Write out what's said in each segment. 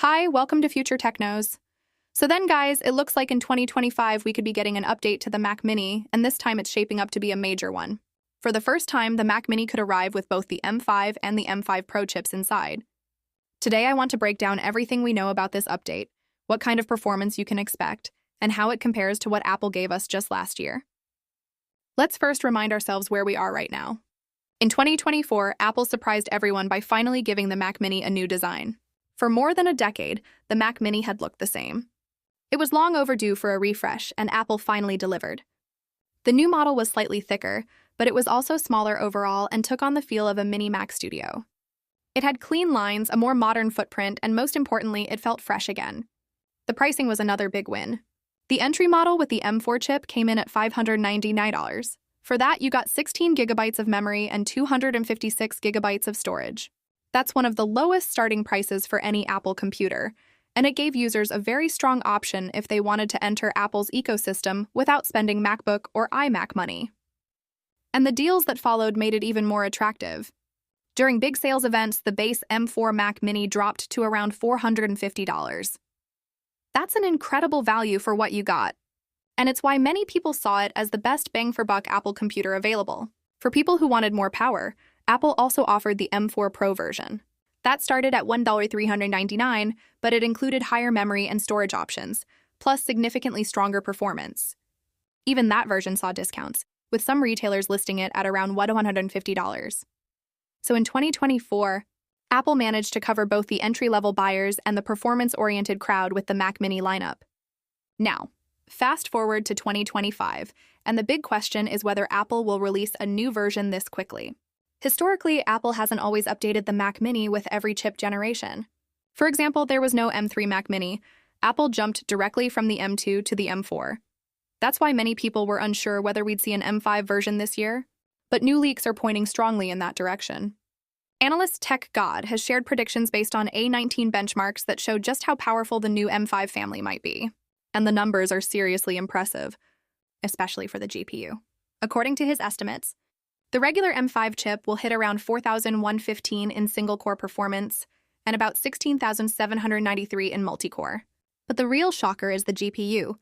Hi, welcome to Future Technos. So then, guys, it looks like in 2025 we could be getting an update to the Mac Mini, and this time it's shaping up to be a major one. For the first time, the Mac Mini could arrive with both the M5 and the M5 Pro chips inside. Today I want to break down everything we know about this update, what kind of performance you can expect, and how it compares to what Apple gave us just last year. Let's first remind ourselves where we are right now. In 2024, Apple surprised everyone by finally giving the Mac Mini a new design. For more than a decade, the Mac Mini had looked the same. It was long overdue for a refresh, and Apple finally delivered. The new model was slightly thicker, but it was also smaller overall and took on the feel of a mini Mac Studio. It had clean lines, a more modern footprint, and most importantly, it felt fresh again. The pricing was another big win. The entry model with the M4 chip came in at $599. For that, you got 16 gigabytes of memory and 256 gigabytes of storage. That's one of the lowest starting prices for any Apple computer, and it gave users a very strong option if they wanted to enter Apple's ecosystem without spending MacBook or iMac money. And the deals that followed made it even more attractive. During big sales events, the base M4 Mac Mini dropped to around $450. That's an incredible value for what you got, and it's why many people saw it as the best bang-for-buck Apple computer available. For people who wanted more power, Apple also offered the M4 Pro version. That started at $1,399, but it included higher memory and storage options, plus significantly stronger performance. Even that version saw discounts, with some retailers listing it at around $150. So in 2024, Apple managed to cover both the entry-level buyers and the performance-oriented crowd with the Mac Mini lineup. Now, fast forward to 2025, and the big question is whether Apple will release a new version this quickly. Historically, Apple hasn't always updated the Mac Mini with every chip generation. For example, there was no M3 Mac Mini. Apple jumped directly from the M2 to the M4. That's why many people were unsure whether we'd see an M5 version this year, but new leaks are pointing strongly in that direction. Analyst Tech God has shared predictions based on A19 benchmarks that show just how powerful the new M5 family might be. And the numbers are seriously impressive, especially for the GPU. According to his estimates, the regular M5 chip will hit around 4,115 in single-core performance and about 16,793 in multi-core. But the real shocker is the GPU,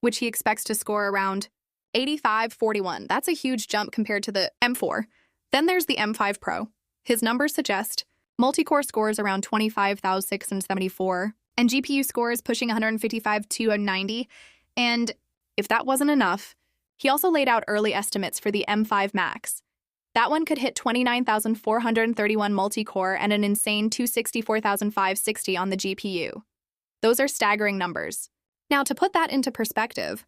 which he expects to score around 8541. That's a huge jump compared to the M4. Then there's the M5 Pro. His numbers suggest multi-core scores around 25,674 and GPU scores pushing 155 to 90. And if that wasn't enough, he also laid out early estimates for the M5 Max. That one could hit 29,431 multi-core and an insane 264,560 on the GPU. Those are staggering numbers. Now, to put that into perspective,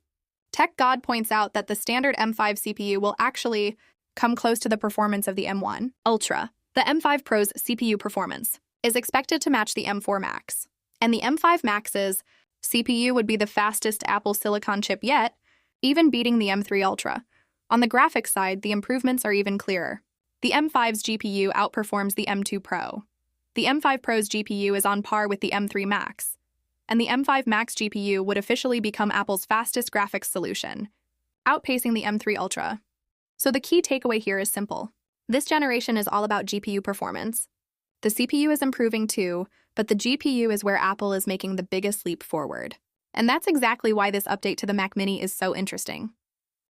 Tech God points out that the standard M5 CPU will actually come close to the performance of the M1 Ultra. The M5 Pro's CPU performance is expected to match the M4 Max, and the M5 Max's CPU would be the fastest Apple Silicon chip yet, even beating the M3 Ultra. On the graphics side, the improvements are even clearer. The M5's GPU outperforms the M2 Pro. The M5 Pro's GPU is on par with the M3 Max, and the M5 Max GPU would officially become Apple's fastest graphics solution, outpacing the M3 Ultra. So the key takeaway here is simple. This generation is all about GPU performance. The CPU is improving too, but the GPU is where Apple is making the biggest leap forward. And that's exactly why this update to the Mac Mini is so interesting.